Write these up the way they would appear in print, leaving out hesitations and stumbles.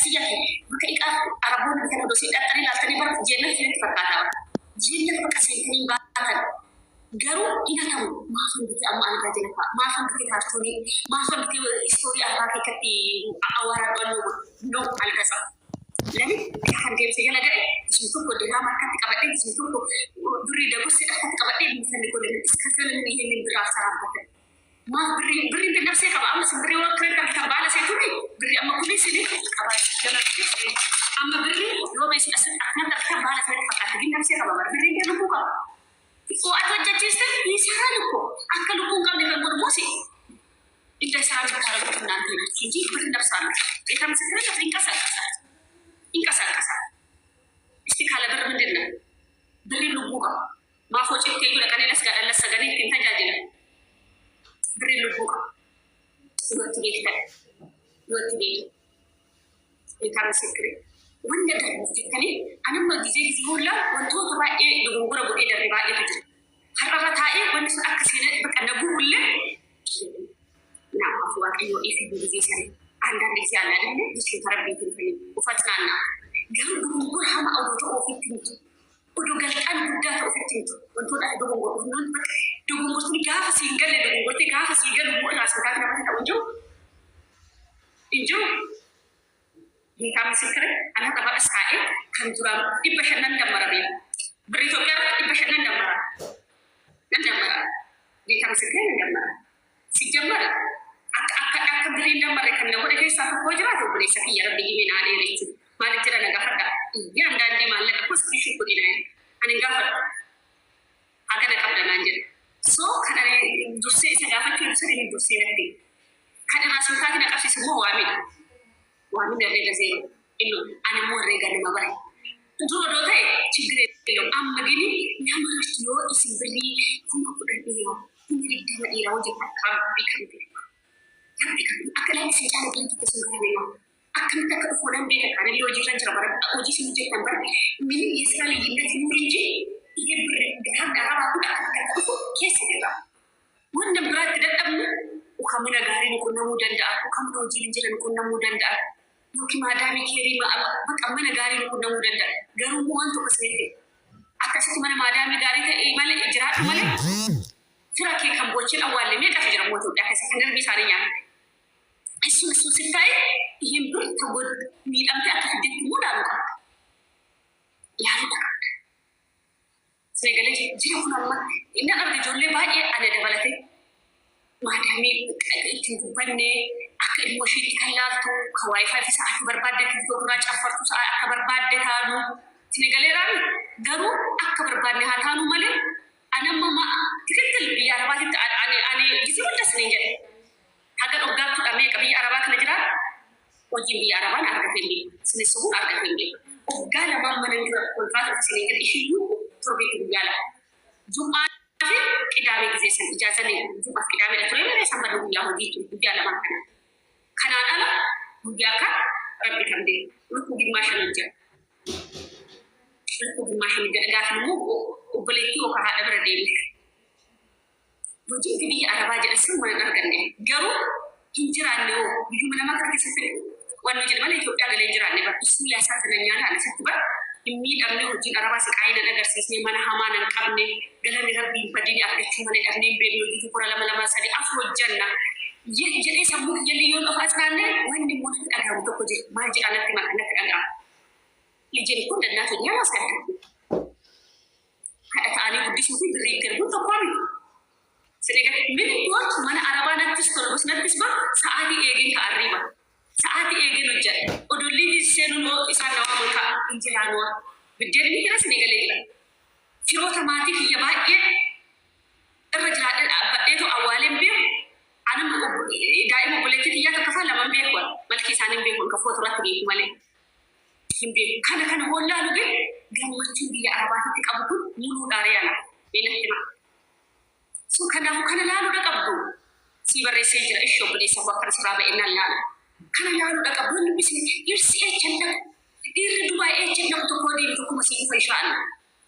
أسيا بكريك أربون بكنا دوسي أتاني لا تاني بار جنة في الفرقة جنة بكسيني باتن جرو إنا تام ما فهمت أما أنا جالنا ما فهمت كارتوني ما فهمت إستوري أراكي كتي أوارا نو على كذا لكن كان جالس يلا جاي اسمه كده ما كان تكبرين اسمه بري دبوس تكبرين مثل كده إسكتل من هي من دراسة رابطة ما بري بنفسي كم أمس بري وقت كان كتبالة سيتوني بري أما كل سنة كبار يلا كده أما بري لو بس أنا كتبالة سيتوني فقط بنفسي كم بري كانوا بوكا وأتوجه جسد يسهلكو أكلكم كم يفهمون موسي إذا سهل كارب نانتي تيجي بنفسنا إذا مسكنا كفين كسر إنكسر استقالة برمدنا بري لبوكا ما فوتي كيلو لكن لا سجني تنتج جاجنا بري لبوكا يوتيبيت إذا مسكري وين ده مفتكني أنا ما جيجي زولا وانتو تبع إيه دعوة بقول ده رباعي تجري هربت هاي ونس أكسير بكنا بقول نعم أفواك أيوة إيه في بيجي سنة عندنا نسي على لنا بس تربي تنفني وفتنا قال دعوة هم أو دعوة في تنتو ودعوة قال أنا بدأت في تنتو وانتو ده دعوة ونون دعوة مستني كافة سينجل دعوة كافة سينجل بقول ناس كافة نبغى نقول إنجو كم سكر أنا تبغى أسعى كم ترى إبحثنا ندمر بيه بريتو كار إبحثنا ندمر دي كم سكر ندمر سجمر أك بري ندمر كنا وده كيس أك وجرات وبري سكير ربي جمين عليه ريت ما نجرا نجافدا يا عندنا دي مالك كوس كيشي كودينا أنا نجافد هذا نكمل نانجر so كنا دوسي سجافة كل سنة دوسي نهدي كنا ناسو كنا كافي سمو وامين ده زين إنه أنا مو رجال ما بري تقول له ده تجري اليوم أما جيني نعم رشيو اسم بري كم أقول اليوم إني ده إيرا وجه كم بيكمل أكل هذا سيد على بنتي تسمع اليوم أكل تكفون بينك أنا اللي وجه رجال برا وجه سمجة تنبر من يسأل يجينا في مريجي يجبر ده أقول أكل كيس كذا وين برا كده أمن وكمنا قارين كنا مودندا وكمنا وجيل جيران كنا مودندا يوكي ما دامي كيري ما بكمنا قارين كنا مودندا قالوا مو أنتو كسيري أكاسيت من ما دامي قارين إيمان إجراء ماله ترى كي كم بوشين أول لمية كفجر موتو ده كسيت عندنا بيساري يعني السوق ستاي يمبر تقول مين أمتى أتحدث مودا لك يا رب سنقول جيبنا ما إن أرد جولي باقي أنا دبلتي ما دامي تنتبهني أكل مشيت كلارتو كواي فاي ساعة بربادة كذوقنا أفرتو ساعة بربادة هانو سنقول رامي قالوا أكبر بربادة هانو مالي أنا ما تكتل بيا رباتي أنا جزء من تسنيجي هذا الأوقات أمي كبي أربعة نجرا وجيب بيا أربعة أربعين سنسوه أربعين وقال ما من نجرا كل فترة سنيجي إشيو تربي بيا لا جمعة كدامي جزء إجازة لي جمعة كدامي لا ترى ولا سامر بيا هدي بيا لا ما كان أنا بيا كا ربي كم دي لكو بيماشى نجا لكن مو وبليتي وكهذا بردين وجيت بي أربعة جلسة ما نقدرني جرو إنجراني هو بيجو من ما كان يسافر وأنا جد ما لي توقع على إنجراني بس مي أساس النيانا على سكبر يمين أبني وجي أربعة سكاين أنا قرص اسمي ما نهمان الكابني قال لي ربي بديني أكتشف من أبني بيني وجي كورا لما سادي أفرو الجنة جد سبوك يلي يوم أفاسنا وين نمون أجرام تكوجي ما جي أنا في مكانك أجرام لجين كل الناس اليوم أسكت أنا بدي شوفي بريكر بوتو قامي سنيجا من وقت من أربعة نتشتغل بس نتشبع ساعتي إيجين كأريبا ساعتي إيجين وجد ودولي بيسيرو إسانا وامكا إنجرانوا بديني كذا سنيجا ليلا فيرو ثماتي في يباكي الرجال بديتو أولين بيو أنا دائما بقولك تيجي كفاله لما بيكون ملكي سانين بيكون كفوت راتبي مالي يمبي كان هو لا لقي قام متشوي أربعة تكابون مولو داريانا بينهما سو كان لا لقي أبدو سيبر رسيجر إيشو بدي سبب كرسباب إن الله كان لا لقي أبدو بس يرسي أجندا يردوا أجندا تقولي بتوكم مسيح فيشان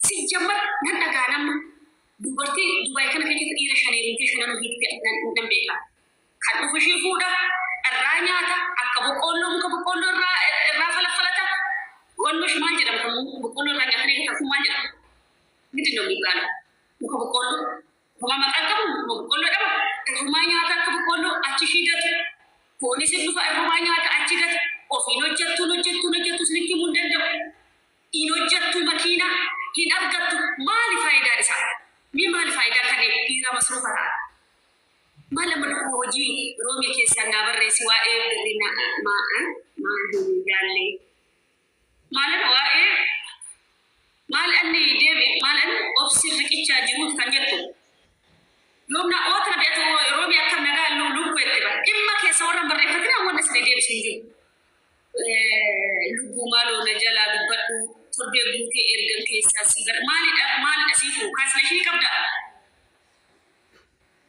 سيجمر نتجانم دوبرتي دبي كان كذي تيجي شانيرين كشنا نبيت في نبيلا كان بفشي فودا الرانيا تا أكبر كلهم را gala muka boqqollo kuma maqaqabu boqqollo daba irrumaa nyaata akka boqqollo achi shidatu poolisiin dhufa irrumaa nyaata achi gatu ofiin hojjettu sinitti mun danda'u in hojjettu makiina hin argattu maali faayidaa isaa mi maali faayidaa kan dhiira masruufa ta'a maal amma hojii roomii keessaa naa barreessi waa'ee birrina maal jaalle maal waa'ee maal anni deebi maal anni obsi riqichaa jiruut kan jettu yoomna ootra beetu roomii akka nagaa lubbu itti ba dhimma keessa warra barreeffatina wanta sini deebisiin jiru lubbu maaloo na jalaa dubbadhu torbee buutee ergan keessaa si gar maalidha siifu kaansileeshinii qabda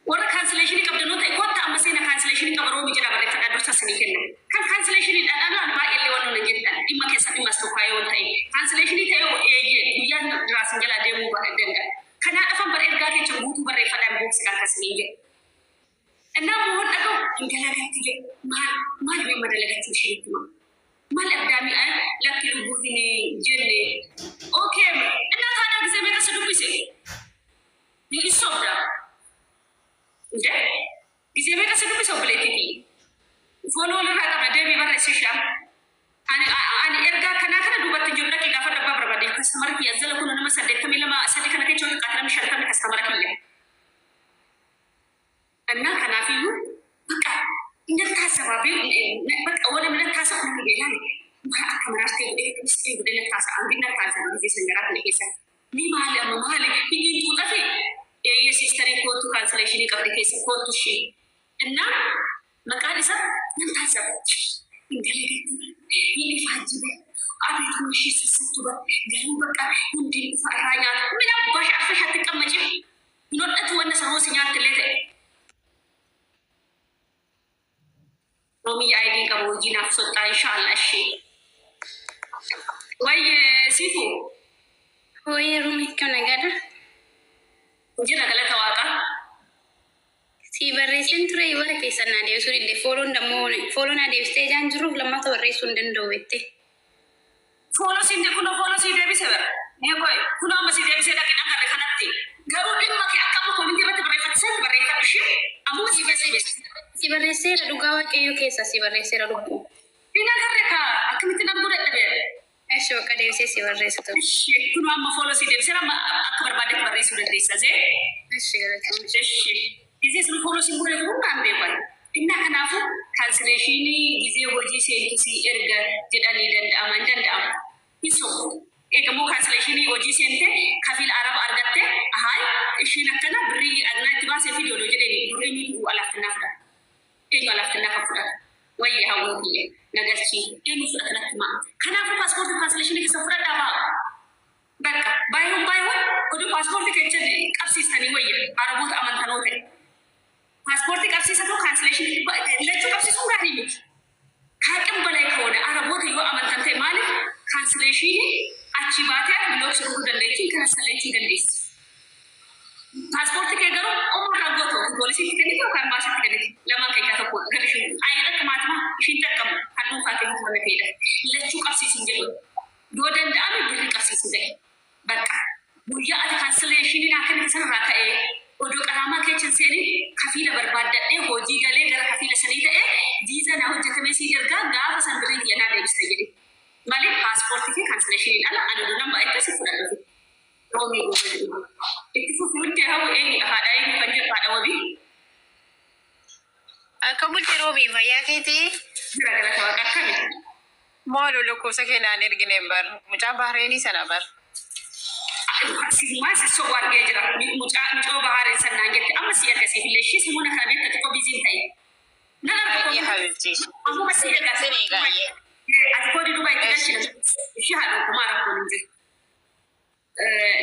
warra kaansileeshinii qabda noo ta'e kotta amma seena kaansileeshinii qaba roomii jedha barreeffadha dursa sinii kenna kan kaansileeshinii dhadhaadhaan baay'ee waan nu jettan dhimma keessa dhimma tokkaayee waan ta'e kaansileeshinii ta'ee eegee guyyaan raasin jalaa deemuu danda'a kanaa dhafan bar ergaa keessa guutuu barreeffadhaan boobsi kan kasinii jedhu innaa muun dhaga'u hin dalagatti jedhu maal beemma dalagatti ishinitti maal abdaami lakki lubbuu hin jenne okay innaa taadaa gisee meeqa si dubbise ni isobda gisee meeqa si dubbise obboleettii fooloo lirraa qabna deebii barreessi shaam ani ergaa kanaa kana duubatti jiru dhaqii gaafa dabbaa barbaade kastamara kiyya zala kun nama 82 kana keessa wanta qaatara mishaltamni kastamara kiyya annaa kanaafiyyuu baqa indattaa sababii baqa wala milattaa sa'a nama beelaan mara akka maraastee godhee qibistee godhee lattaa sa'a anginattaa sa'a keessan garaa kana keessa ni maali amma maali biyyiin tuuxafe eeyyee siistarii kootu kaansileeshinii qabdi keessa kootu ishee innaa maqaan isaa nan taasisa ini fajiba abet mushi sisatuba garu baka hundi faranya mina bash afsha tqamaji nodatu wana sawo sinyat lete romi id kabo jina sota inshallah shi way sifu hoye romi kana gada jira kala tawaka si barreessin ture wara keessan na deebisu dide fooloo na deebistee jaan jiruuf lammata barreessuu hin danda'u jette fooloo sinde fooloo si deebise bara ni koy kuno amma si deebise dhaqina garre kanatti garuu dhimma kee akkama kominti irratti barreeffatisan barreeffadhu ishee amma si barreesseera dhugaa waaqayyoo keessa si barreesseera lubbuu dina garre ka akkamitti nan godhadha eshi waqa deebisee si barreessitu kuno amma fooloo si deebise amma akka barbaadetti barreessuu dandeessa zee eshi galatoomne eshi ጊዜ ስልኮሎ ሲሙረ ሁሉ አንዴባል እና ከናፉ ካንስሌሽኒ ጊዜ ወጂ ሴንቱሲ እርገ ጀዳኒ ደንዳማ እንደንዳም ይሶ ኤገሞ ካንስሌሽኒ ወጂ ሴንቴ ከፊል አረብ አርገቴ አሃይ እሺ ነከና ብሪ አግናት ባሰ ቪዲዮ ዶ ጀደኒ ብሪ ሚ አላፍናፍዳ ኤሎ አላፍናፍዳ ወይ ሀውዬ ነገርቺ ኤሉ ፍጥነትማ ከናፉ ፓስፖርት ካንስሌሽኒ ከሰፍራ ዳባ በቃ ባይሆን ወደ ፓስፖርት ከቸ ቀብሲስተኒ ወይ አረቦት አመንተኖቴ ፓስፖርት ቀብሲሰቱ ካንስሌሽን ለቹ ቀብሲሱ ጋር ይሉት ካቅም በላይ ከሆነ አረቦት ይወ አመንተንተ ማለት ካንስሌሽን አቺባታ ብሎክ ሰሩ ደንደቺ ካንስሌሽን ደንደስ ፓስፖርት ከገሩ ኦሞራ ጎቶ ፖሊሲ ትከኒቶ ካምባሲ ትከኒቶ ለማን ከያተቆ ገርሽ አይረክ ማትማ ሽንተቀም ካሉ ካቴን ሆነ ከይደ ለቹ ቀብሲስ እንጀሉ ዶደንዳም ብሪ ቀብሲስ እንደ በቃ ቡያ ካንስሌሽን አከን ተሰራ ከኤ ኦዶ ቀራማ ከችን ሴኒ ከፊለ በርባደደ ሆጂ ገሌ ገረ ከፊለ ሰኒተ ዲዛና ሆጀተመ ሲደርጋ ጋፋ ሰንብሪ የና ደብስተይ ማለት ፓስፖርት ኪ ካንስሌሽን ይላል አንዱ ነማ አይተስ ይፈላል ሮሚ እክፉ ፍሩት ያው ሃዳይ ፈንጀ ባዳወቢ አከቡልቲ ሮሚ ፈያኬቲ ገረ ተዋቃከለ ሞሎ ለኮ ሰከና ነርግነበር ሙጫ ባህሬኒ ሰናበር ሲማስ ሶዋር ገጅራ ሙጫ ባህሬ ሰናንጀት አመስ ያከሲ ፍለሽ ሲሙና ካቤት ተቆ ቢዚን ታይ ነገር ኮ ይሐብቲ አሙ መስለ ጋሰኔ ጋየ አትኮዲ ዱባይ ተደሽ ይሻሉ ማራኮ እንጂ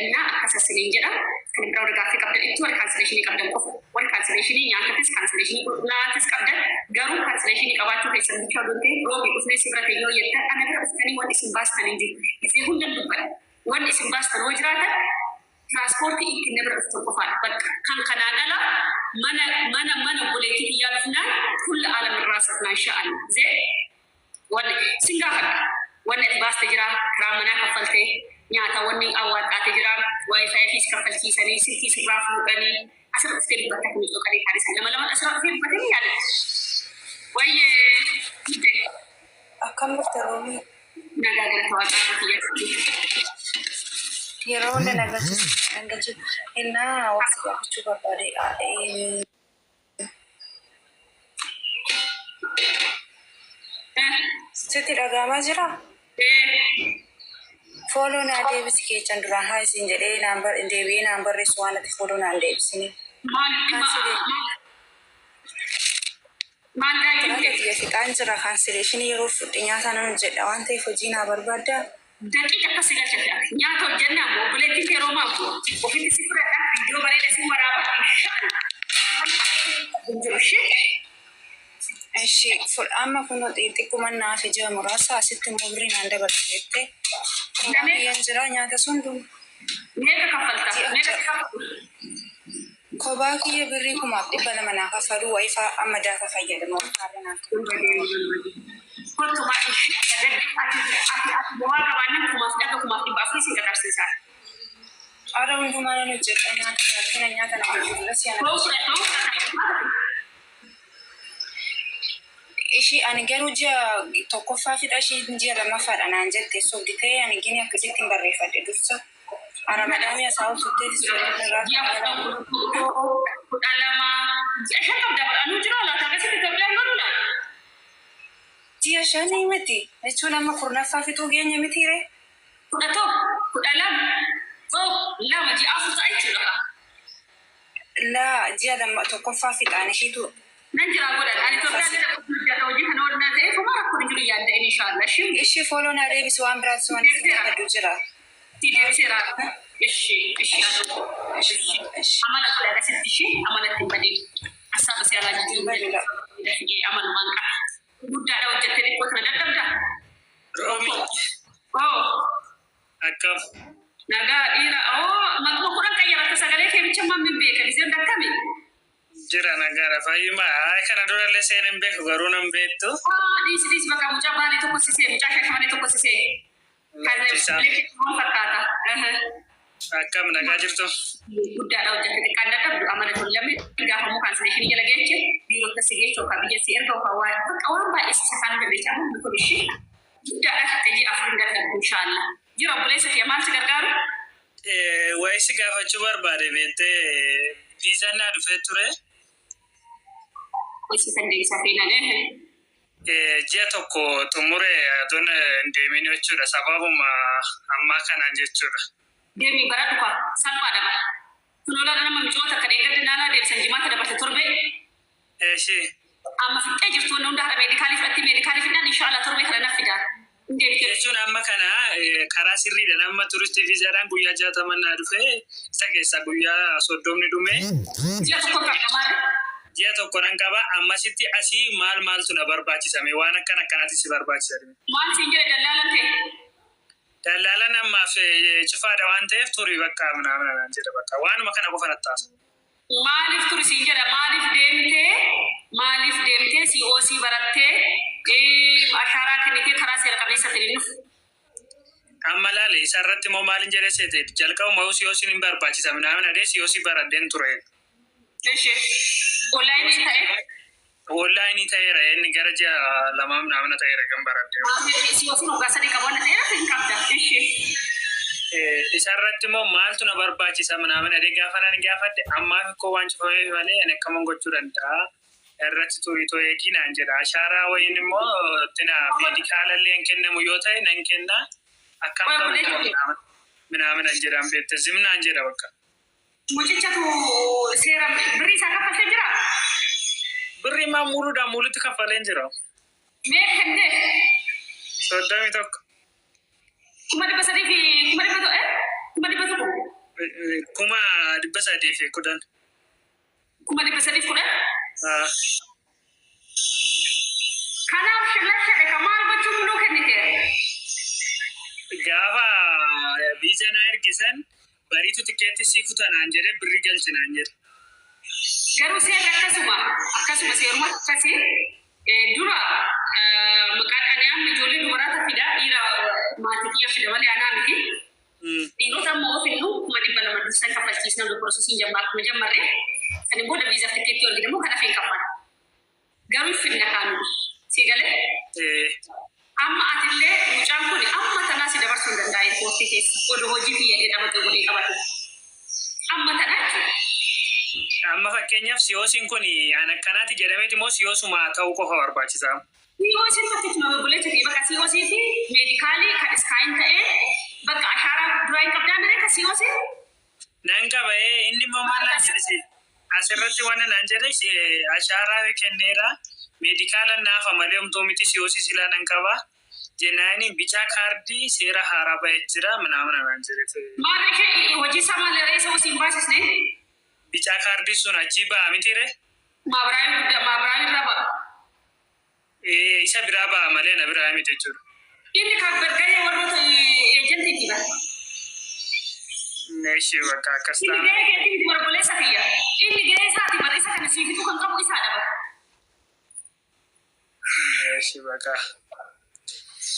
እና አከሰስኒ እንጀራ ከንብራው ደጋፍ ከቀበል እቱ ወር ካንስሌሽን ይቀደም ቆፍ ወር ካንስሌሽን ያንተስ ካንስሌሽን ላተስ ቀበል ገሩ ካንስሌሽን ይቀባቹ ከሰምቻ ዶንቴ ሮቢ ኡስኔ ሲብራተ ነው የታ አነብረ እስከኒ ወንዲ ሲባስተን እንጂ እዚ ሁሉም ዱባይ ወንዲ ሲባስተን ወጅራተ ትራንስፖርት ይክነብረ ተቆፋል በቃ ካንከናናላ ማና ቦሌቲ ያሉና ሁሉ ዓለም ራስና ኢንሻአላ ዘ ወንዲ ሲንጋፋ ወንዲ ባስተጅራ ክራመና ከፈልቴ nyaata wanni awwaadhaate jira waayifaayi fi kaffalchiisanii silkii sirraa fuudhanii asirra dhuftee dubbata kun iddoo qalee taasisan lama asirra dhuftee dubbatanii yaada wayyee akkam birte roomii nagaa gara tawaaqaa fi yeroo hunda nagachi innaa waqti gaafachuu barbaade sitti dhagaamaa jira follow na deebisi keechan duraan haa isin jedhee deebi'ee naan barreessu waan ati follow naan deebisini fixaan jira kaansileeshinii yeroo fudhe nyaata nan hojjedha waan ta'eef hojii naa barbaadda daqiiqa akkasi galchadha nyaata hojjennaa moo buleettiin yeroo maammoo ofitti si fudhadha iddoo bareeda si waraaba Eshi amma kunoo xixiqquma naaf ija muraasa asitti immoo birrii naan dabaltu jettee biyyaan jira nyaata sun dun meeqa kaffalta kophaa kiyya birrii 200 naa kaffalu waayifaa amma daafa fayyadamu kaarra naaf kottumaa bu'aa qabaannan kumaaf dhibba afurii si qaqqabsiisa. Haadha hundumaa nan hojjedha nyaata na gurgurras ishii ani garuu ji'a tokkoffaa fidha ishii ji'a lammaffaadha naan jette sobdi ta'ee ani gini akkasitti hin barreeffadhe dursa aramadaamii asaa hojjettee ji'a shanii miti jechuun amma kurnaffaa fixuu geenya mitiire 12 ji'a afur ta'a jechuudha. Laa ji'a tokkoffaa fixaan ishiitu nan jira godhan ani Itoophiyaa hojii kana waliin ta'ee kuma rakkoo jiru yaadda inshallah ishii follow na deebisi waan biraatti waan hedduu jira si deebiseera amala kudha asitti amala ittiin badee asaaba seeraa jiru amalumaan qaba guddaadha hojjettee xiqqoo kana dadhabda akkam nagaa dhiira maquma kudhan qayyaratta sagalee kee bicha mammin beeka biseen dakkame jira nagara fayyima kana dura seenan beeku garuu nan beektu dhiis bakka mucaa baanee tokko sisee mucaa shashamanii tokko sisee fakkaata akkam nagaa jirtu guddaadha hojjette xiqqaan dadhabdu amala tolame gaafamuu kaansileeshinii jala geeche biirota si geeche yookaan biyya si erga yookaan waan baay'ee si safaan dandeecha amma kun ishee guddaadha ta'ee afurin dadhabdu inshaalla jira obboleessa kee maal si gargaaru wayi si gaafachuu barbaade beektee viizaan naa dhufee ture Isisan deebisaa feenan ji'a tokko xumure aduun hin deemin jechuudha sababuma ammaa kanaan jechuudha. Deemii bara dhufa salphaadha bara. Kun olaanaa nama micoota akka deeggarri naannaa deebisan jimaata dabarte torbe. Eeshi. Amma fixee jirtu wanni hunda haadha meedikaalii fudhatti meedikaalii fidhaan inshaallah torbe kana naaf fidaa. Jechuun amma kana karaa sirriidha nama turistii viizaadhaan guyyaa 60 naa dhufe isa keessa guyyaa 30 dhume. Ji'a tokko qabamaadha. Ji'a tokko nan qaba ammasitti asii maaltu na barbaachisame waan akkanaatti si barbaachisa. Maal siin jedhe dallaalan ta'e? Dallaalan ammaaf cifaadha waan ta'eef turii bakka naan jedha bakka waanuma kana qofa nattaasa. Maaliif turi siin jedha maaliif deemtee COC barattee ashaaraa kennitee karaa seera qabeessatti hin dhufu. Amma laale isarratti immoo maalin jedhee seete jalqabuma COC hin barbaachisa minaamin adee COC baraddeen ture. Online ta'eera inni gara ji'a 2 minaamin ta'eera kan baradde. COC waggaa 3 qabu waan ta'eera hin qabda. Isarratti immoo maaltu na barbaachisa minaamin adee gaafa nan gaafadde ammaaf koo waan cufamee malee ani akkaman gochuu danda'a. Irratti turitoo eegii naan jedha. Ashaaraa wayiin immoo meedikaalallee hin kennamu yoo ta'e nan kenna. Akkam minaamin jedhaan beekte zimnaan jedha bakka. Mucichatu seera birrii isaa kaffaltee jira? Birrii maa muluudhaan mulutti kaffaleen jira. Mee kennee? 31. 300 fi 310. 310? Kanaaf shallashadhe ka maal gochuun nuu kennite? Gaafa viizaa na ergisan bariitu tikeetti sii kutanaan jedhe birri galchinaan jedhe. Garuu seerri akkasuma seeruma akkasii dura maqaan dhaniyaan ijoollee dubaraa tafiidha dhiira maatii kiyya fida malee anaa miti. Dhiirota ammoo fillu kuma dhibba lama dursan kaffalchiisna piroosesiin jammarree kan booda viizaa tikkeetti wal jedhamu kan hafeen kaffala. Garuu finna kaanu si galee amma atillee mucaan kun amma tanaa si dabarsuu hin danda'a eerpoortii keessa oduu hojii fiyyadee dhabatu godhee qabatu. Amma tanaa jechuudha. Amma fakkeenyaaf siyoosiin kun an akkanaati jedhameeti moo siyoosuma ta'uu qofa barbaachisaa? Siyoosiin fakkii buleecha fi bakka siyoosii fi meedikaalii kan iskaayin ta'ee bakka ashaaraa duraa hin qabdaan diree ka siyoosii? Nan qaba inni immoo maal naan jedhesi asirratti waan naan jedhe ashaaraa kenneera meedikaala naafa malee homtuu miti siyoosii silaa nan qaba jennaani bicaa kaardii seera haaraa ba'ee jira ምናምን naan jedhe. Maal ishee hojii isaa maal irraa isa hojii hin baasisne? Bicaa kaardii sun achii ba'a miti ree? Maabaraan irraa ba'a. Isa biraa ba'a malee na biraa miti jechuudha. Inni kan gargaaree warroota eejantii jira. Neeshi bakka akkas ta'a. Inni gahee keetti bargoleessa fiyya. Inni gahee isaati bara isa kana siifitu kan qabu isaa dhaba. Neeshi bakka.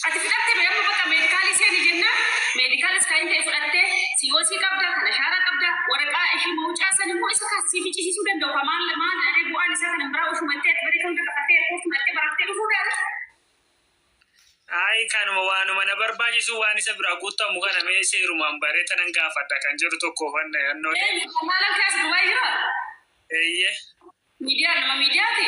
Ati fudhattee beekamu bakka meedikaalii seeni jennaan meedikaala iskaayin ta'e fudhattee siyoosii qabda kan ashaaraa qabda waraqaa ishii mawucaa san immoo isa kan siifi cisiisuu danda'u kan maal dharee bu'aan isaa kan biraa ushumattee ati bari kan qaqqattee eerpoortii mattee barattee dhufuu daala. Kanuma waanuma na barbaachisu waan isa biraa guutamu kana mee seerumaan bareeta nan gaafadha kan jedhu tokko fanna yannoo. Maalan kilaas Dubaay jira? Eeyyee. Miidiyaa nama miidiyaati?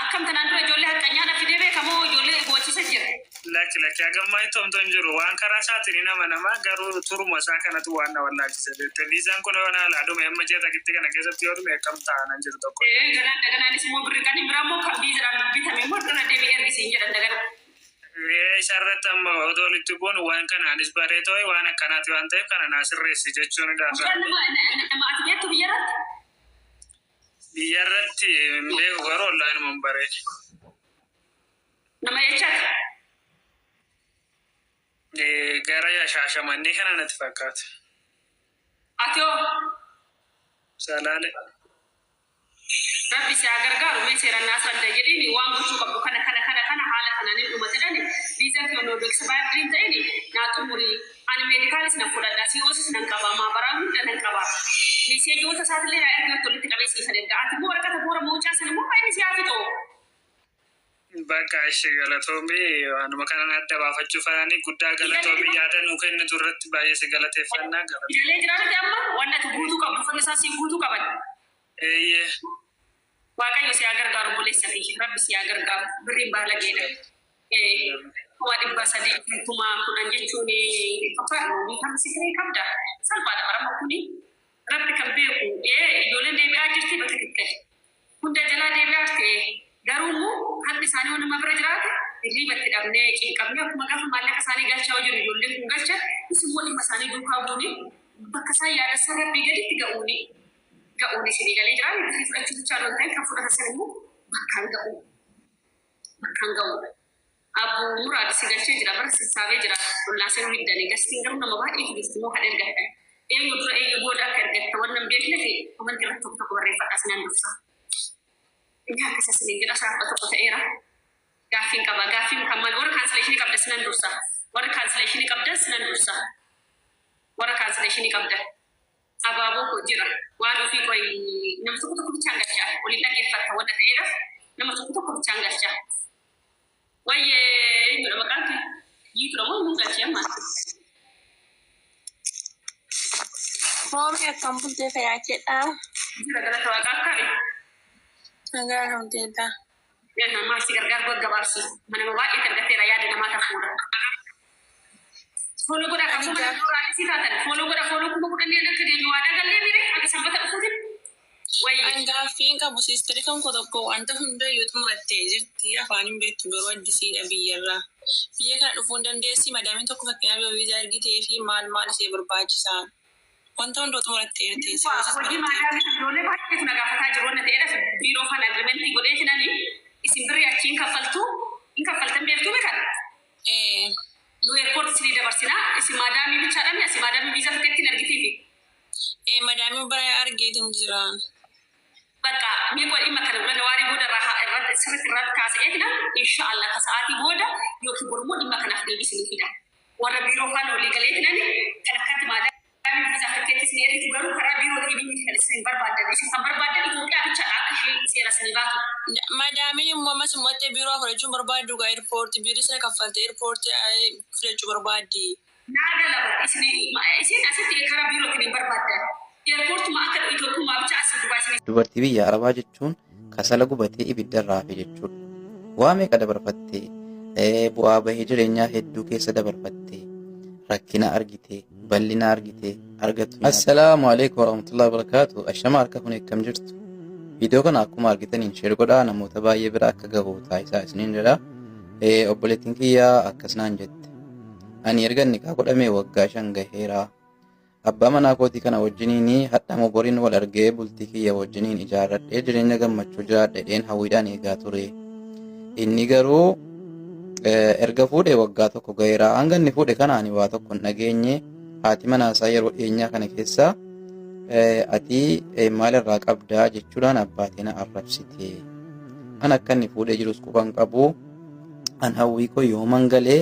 Akkam tanaan dura ijoollee haqqanyaa fidee beekamoo ijoollee gochisa jira? Lakki hagammaa ittoomtoon jiru waan karaa isaatiin nama garuu turuma isaa kanatu waan na wallaalchise jettee viizaan kun yoo naala aduma amma jeeta gitti kana keessatti yoo dhume akkam ta'anan jiru tokko. Daganaanis immoo birri kan biraa immoo kan viizaadhaan bitame immoo irra deebi'ee ergisiin jedhan dagana. Isarratti amma otoo walitti bu'uun waan kanaanis bareetoo waan akkanaati waan ta'eef kana naa sirreessi jechuun gaafata. Nama ati beektu biyyarratti? Biyyarratti beeku garuu ollaan immoo bareedu. Nama jechaati? Gara Shaashamannee kana natti fakkaata. Ati hoo? Salaale. Rabbi si haa gargaaru mee seeraan naas adda jedhini waan gochuu qabdu kana haala kanaan dhuma jedhani viizaa fi onnoo dookisa baay'ee ta'ini naa xumurii ani meedikaalis nan fudhadha si'oosis nan qaba maabaraa hunda nan qaba miseejoota isaatillee naa erga walitti qabeessiisan erga ati immoo waraqata boora mawucaa sana immoo baay'inni si haa fixoo. Bakka ishee galatoomii waanuma kanan adda baafachuuf ananii guddaa galatoomii yaada nuu kennitu irratti baay'ee si galateeffannaa galata. Ijoollee jiraate amma waan ati guutuu qabdu uffanni isaa si guutuu qaban. Eeyyee. Waaqayyo si haa gargaaru buleessa fi rabbi si haa gargaaru birriin baala geedha. Kuma 310 jechuun fakkaatu kan sitiree qabda salphaadha barama kuni rabbi kan beeku ijoolleen deebi'aa jirti bakka xiqqee hunda jalaa deebi'aa ta'e garuu haalli isaanii nama bira jiraate hirribatti dhabnee cinqabnee akkuma gaafa maallaqa isaanii galchaa jiru ijoolleen kun galcha isimmoo dhimma isaanii duukaa buune bakka isaan yaadassan rabbii gaditti ga'uuni isinii galee jiraan birrii fudhachuu bichaa doon ta'e kan fudhatan san immoo bakkaan ga'uudha. Abbuu muraadhi si galchee jira bara sassaabee jira qullaasee miidhanii gastiin garuu nama baay'ee fidifti immoo kan ergatan eenyu dura eenyu booda akka ergatta wannan beekne fi amantii irratti tokko barreeffadha sinaan dursa. Inni akka sasiniin jedha saafaa tokko ta'eera. Gaaffiin qaba gaaffiin kan maal warra kaansileeshinii qabda sinan dursa warra kaansileeshinii qabda sinan dursa warra kaansileeshinii qabda abaaboo koo jira waan ofii qoy nama tokko bichaan galchaa waliin dhaggeeffatta wanta ta'eera nama tokko bichaan galchaa. Wayyee nyola maqaan kee jiitu dha moo galchee amma? Roobni akkam bultee fayyaadha. Jira galata waaqaa akkami? Nagaa hamteedha. Maarsi gargaar gabaabsi mana baay'ee argateera yaada namaa tafuudha. Fooloo godhaa qabsoo mana duraanii si taatan fooloo kuma kudhanii akka deemu waadaa gallee mire akka sanbata dhufuutin. Gaaffiin qabu siistari kan koo tokko wanta hunda yoo xumurattee jirti afaan hin beektu garuu addisiidha biyyarraa. Biyya kana dhufuu hin dandeessi madaamiin tokko fakkeenyaaf yoo viizaa argitee fi maal ishee barbaachisaa. Wanta hundoo xumurattee jirti. Hojii maadaamii ijoollee baay'eetu na gaafataa jiru wanna ta'eedha biiroo kan agrimentii godhee finanii isin birrii achi hin kaffaltan beektuu beekan. Nu eerpoortii isinii dabarsinaa isin maadaamii bichaadhaan isin maadaamii viizaa fakkeettiin argitiifi. Madaamiin bara argeetiin jiraan. Bakka miiqoo dhimma kana bula waarii booda sirriitti irratti kaasa'eetina inshaallah ka sa'aatii booda yookiin gurmuu dhimma kanaaf deebisanii fida. warra biiroo faana walii galee jirani kan akkatti maadaamii biisaa fakkeettis ni ergitu garuu karaa biiroo dhiibinni kan isin barbaadan isin kan barbaadan Itoophiyaa bichaadha akka ishee seera sanii baatu. Madaamin immoo ammas immoo biiroo fudhachuun barbaaddu gaa eerpoortii biiroo sana kaffalte eerpoortii fudhachuu barbaaddi. Naaga lama isin asitti karaa biiroo kan barbaadan eerpoortii maa akka Itoophiyaa bicha asii dubaasanii. Dubartii biyya Arabaa jechuun kasala gubatee ibidda raafe jechuudha. Waa meeqa dabarfattee bu'aa bahii jireenyaa hedduu keessa dabarfattee rakkina argitee bal'ina argitee argattu. Assalaamu alaikum warahmatullahi wabarakatuh. Ashama harka kun eekkam jirtu. Viidiyoo kana akkuma argitaniin sheer godhaa namoota baay'ee bira akka gahu taasisaa isiniin jedha. Obboleettiin kiyyaa akkas naan jette. Ani erga niqaa godhamee waggaa 5 gaheera. Abbaa manaa kootii kana wajjiniin hadhamoo boriin wal argee bultii kiyya wajjiniin ijaarradhee jireenya gammachuu jiraadheen hawwiidhaan eegaa ture. Inni garuu erga fuudhee waggaa tokko gaheera. Hanga inni fuudhe kanaan waa tokko hin dhageenye. Haati manaasaa yeroo dhiyeenyaa kana keessa ati maalirraa qabdaa jechuudhaan abbaatiin na arrabsite. An akka inni fuudhee jirus quban qabu. An hawwii koo yooman galee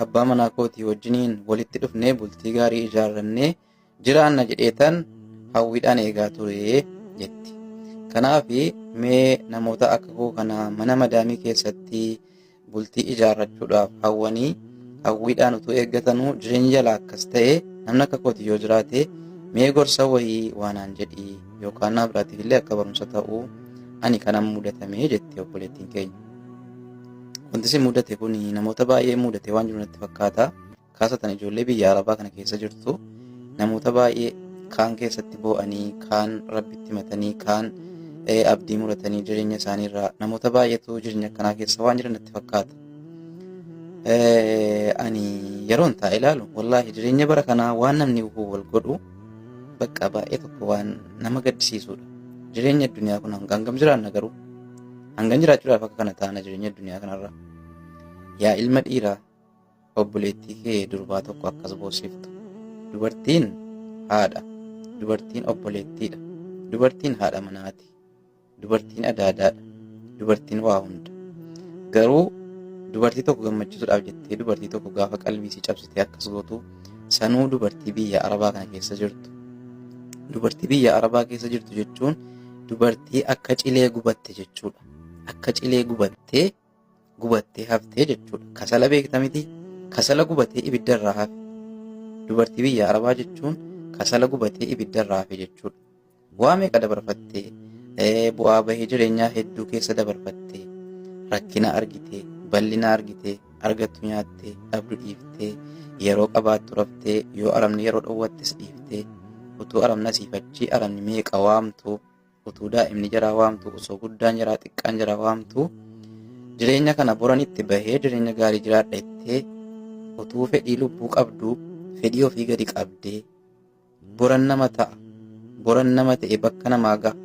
abbaa manaa kootii wajjiniin walitti dhufnee bultii gaarii ijaarrannee jiraanna jedheetan hawwiidhaan eegaa ture jetti. Kanaaf mee namoota akka koo kana mana madaamii keessatti bultii ijaarrachuudhaaf hawwanii hawwiidhaan utuu eeggatanuu jireenya jalaa akkas ta'e namni akka kooti yoo jiraate mee gorsa wayii waanaan jedhii yookaan naa biraatiif illee akka barumsa ta'uu ani kanan mudatame jetti obboleettiin keenya. Wanti si mudate kun namoota baay'ee mudate waan jiru natti fakkaata. Kaasatan ijoollee biyya Arabaa kana keessa jirtu namoota baay'ee kaan keessatti boo'anii kaan rabbitti himatanii kaan abdii muratanii jireenya isaaniirraa namoota baay'eetu jireenya akkanaa keessa waan jiran natti fakkaata. Ani yeroon taa'e ilaalu wallaahi jireenya bara kanaa waan namni wal godhu bakka baay'ee tokko waan nama gaddisiisudha. Jireenya addunyaa kun hangam jiraanna garuu hangam jiraachuudhaaf akka kana taana jireenya addunyaa kanarra. Yaa ilma dhiiraa obboleettii kee durbaa tokko akkas boosiftu. Dubartiin haadha, dubartiin obboleettiidha, dubartiin haadha manaati, dubartiin adaadaadha, dubartiin waa hunda. Garuu dubartii tokko gammachiisuudhaaf jettee dubartii tokko gaafa qalbii si cabsitee akkas gootu sanuu dubartii biyya Arabaa kana keessa jirtu. Dubartii biyya Arabaa keessa jirtu jechuun dubartii akka cilee gubatte jechuudha. Akka cilee gubattee haftee jechuudha. Kasala beekta miti? Kasala gubatee ibiddarraa hafe. Dubartii biyya Arabaa jechuun kasala gubatee ibiddarraa hafe jechuudha. Waa meeqa dabarfattee bu'aa bahii jireenyaa hedduu keessa dabarfattee rakkina argitee bal'ina argitee argattu nyaattee dhabdu dhiiftee yeroo qabaattu raftee yoo aramni yeroo dhowwattes dhiiftee utuu aramna siifachii aramni meeqa waamtu utuu daa'imni jaraa waamtu osoo guddaan jaraa xiqqaan jaraa waamtu jireenya kana boranitti bahee jireenya gaarii jiraadha jettee utuu fedhii lubbuu qabdu fedhii ofii gadi qabdee boran nama ta'a boran nama ta'e bakka namaa ga'a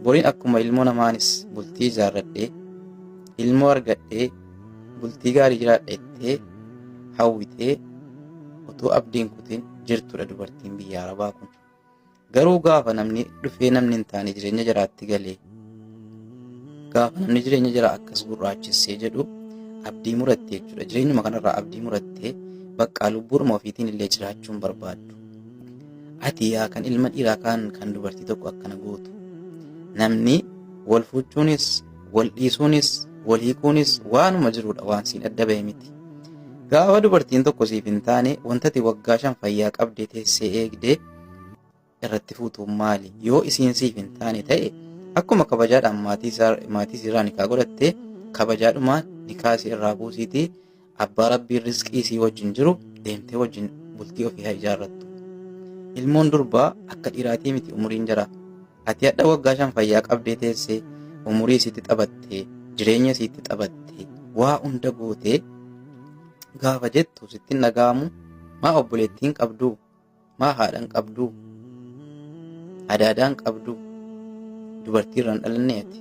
boriin akkuma ilmoo namaanis bultii ijaarradhee ilmoo argadhee bultii gaarii jiraadha jettee hawwitee utuu abdiin kutin jirtudha dubartiin biyya Arabaa kun. Garuu gaafa namni dhufee namni hin taane jireenya jaraatti galee gaafa namni jireenya jaraa akkas gurraachessee jedhu abdii murattee jechuudha. Jireenyuma kanarraa abdii murattee bakka lubbuudhuma ofiitiin illee jiraachuun barbaaddu. Ati yaa kan ilma dhiiraa kan dubartii tokko akkana gootu. Namni wal fuuchuunis wal dhiisuunis wal hiikuunis waanuma jirudha waan siin adda bahe miti. Gaafa dubartiin tokko siif hin taane wantati waggaa 5 fayyaa qabdee teessee eegdee irratti fuutuun maali? Yoo isiin siif hin taane ta'e akkuma kabajaadhaan maatii irraa nikaa godhattee kabajaadhumaan nikaa si irraa buusiitii abbaa rabbiin rizqii sii wajjin jiru deemtee wajjin bultii ofii haa ijaarrattu. Ilmoon durbaa akka dhiiraatii miti umuriin jira. Ati hadha waggaa 5 fayyaa qabdee teessee umurii sitti taphattee jireenya sitti taphattee waa hunda gootee gaafa jettu sitti hin dhaga'amu. Maa obboleettiin qabduu? Maa haadhan qabduu? Adaadaan qabduu? Dubartii irraan dhalanne ati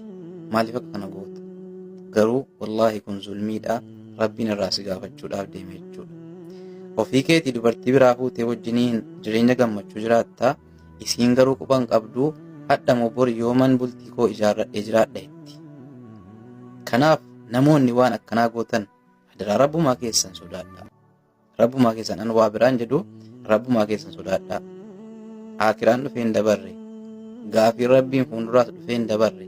maaliif akka kana goota? Garuu wallaahi kun zulmiidha. Rabbiin irraa si gaafachuudhaaf deeme jechuudha. Ofii keetii dubartii biraa fuutee wajjiniin jireenya gammachuu jiraattaa isiin garuu quban qabduu hadhamoo bor yooman bultii koo ijaarradhee jiraadha jetti. Kanaaf namoonni waan akkanaa gootan adaraa rabbumaa keessan sodaadha. rabbumaa keessan an waa biraan jedhu rabbumaa keessan sodaadhaa. Akiraan dhufee hin dabarre, gaafii rabbiin fuulduraas dhufee hin dabarre,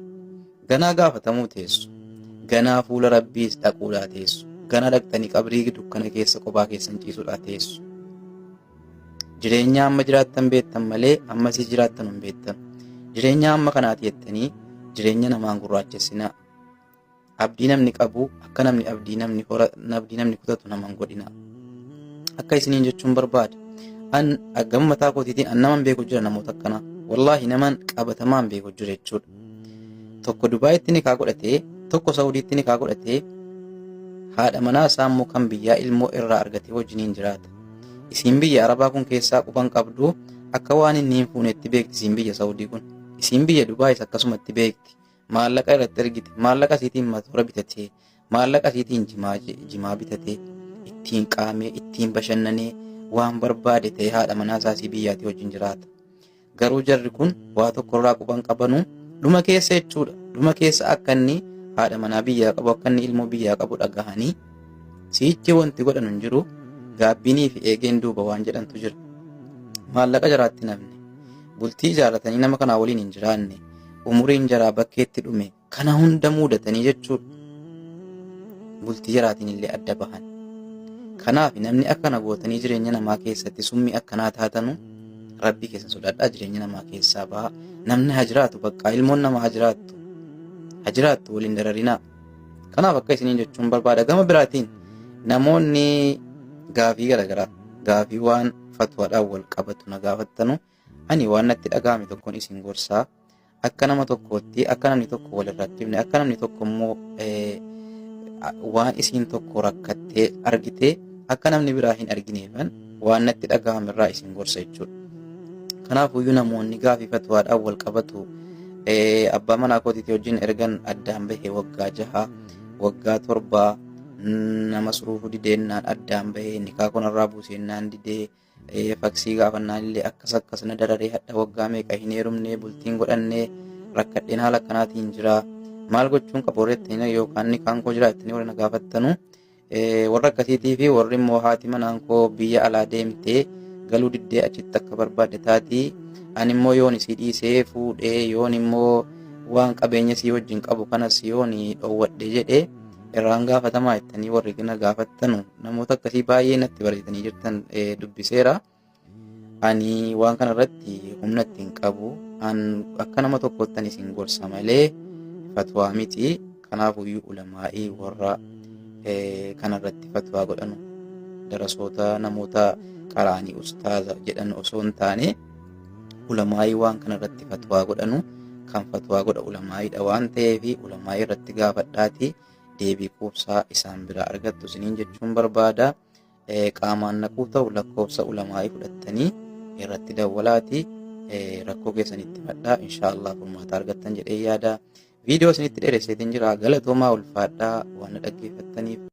ganaa gaafatamuu teessu, ganaa fuula rabbiis dhaquudhaa teessu, gana dhaqxanii qabrii dukkana keessa kophaa keessan ciisuudhaa teessu. Jireenya amma jiraattan beektan malee ammasii jiraattan hin beektan. Jireenya amma kanaati jettanii jireenya namaan gurraachessinaa. Abdii namni qabu akka namni abdii namni kutatu namaan godhinaa. Akka isiniin jechuun barbaada. An gama mataa kootiitiin an naman beeku jira namoota akkanaa. Wallaahi naman qabatamaan beeku jira jechuudha. Tokko Dubaayitti nikaa godhatee, tokko Saawudiitti nikaa godhatee, haadha manaa isaa immoo kan biyyaa ilmoo irraa argatee wajjiniin jiraata. Isiin biyya Arabaa kun keessaa quban qabdu akka waan inni hin fuunetti beekti isiin biyya Saawudii kun. Isiin biyya Dubaayis akkasumatti beekti. Maallaqa irratti ergite, maallaqa isiitiin matoora bitatee, maallaqa isiitiin jimaa bitatee, ittiin qaamee, ittiin bashannanee waan barbaade ta'e haadha manaa isaa biyyaatti wajjin jiraata. Garuu jarri kun waa tokko irraa quban qabanu dhuma keessa jechuudha. Dhuma keessa akka inni haadha manaa biyyaa qabu, akka inni ilmoo biyyaa qabu dhagahanii siichi wanti godhan hin jiru. Gaabbinii fi eegeen duuba waan jedhantu jira. Maallaqa jaraatti namni bultii ijaarratanii nama kanaa waliin hin jiraanne, umuriin jaraa bakkeetti dhume kana hunda muudatanii jechuudha. Bultii jaraatiin illee adda bahan. Kanaaf namni akkana gootanii jireenya namaa keessatti summii akkanaa taatanu rabbii keessa sodaadhaa jireenya namaa keessaa baha. Namni haa jiraatu bakka ilmoon namaa haa jiraattu waliin dararinaa. Kanaaf akka isiniin jechuun barbaada. Gama biraatiin namoonni gaafii garaagaraa gaafii waan fatwaadhaan wal qabatu na gaafattanu ani waan natti dhagahame tokkoon isin gorsaa akka nama tokkootti akka namni tokko walirratti himne akka namni tokko immoo waan isiin tokko rakkattee argite akka namni biraa hin argineefan waan natti dhagahame irraa isin gorsa jechuudha. Kanaafuyyuu namoonni gaafii fatwaadhaan wal qabatu abbaa manaa kootiitii wajjin ergan addaan bahee waggaa 6 waggaa 7 nama suruufu dideennaan addaan bahee nikaa kanarraa buuseennaan didee faksii gaafannaan illee akkas na dararee hadha waggaa meeqa hin heerumne bultiin godhannee rakkadheen haala akkanaatiin jira maal gochuun qaboorreettanii yookaan nikaan koo jiraattanii warra na gaafattanu warra akkasiitii fi warri immoo haati manaan koo biyya alaa deemtee galuu diddee achitti akka barbaadde taati ani immoo yoon isii dhiisee fuudhee yoon immoo waan qabeenya sii wajjin qabu kanas yoon dhoowwadhe jedhee irraan gaafatamaa jettanii warri na gaafattanu namoota akkasii baay'ee natti bareedanii jirtan dubbiseera. Ani waan kana irratti humna ittiin qabu an akka nama tokkottan isin gorsa malee fatwaa miti. Kanaafuyyuu ulamaa'ii warra kana irratti fatwaa godhanu darasoota namoota qaraanii ustaaza jedhan osoo hin taane ulamaa'ii waan kana irratti fatwaa godhanu kan fatwaa godha ulamaa'iidha waan ta'eef ulamaa'ii irratti gaafadhaati. Deebii quubsaa isaan biraa argattu isiniin jechuun barbaada. Qaamaan naquu ta'u lakkoofsa ulamaa'ii fudhattanii irratti dawwalaati rakkoo keessanitti maddaa inshaallah furmaata argattan jedhee yaada. Viidiyoo isinitti dheeresseetiin jira galatoomaa ulfaadhaa waan dhaggeeffattaniif.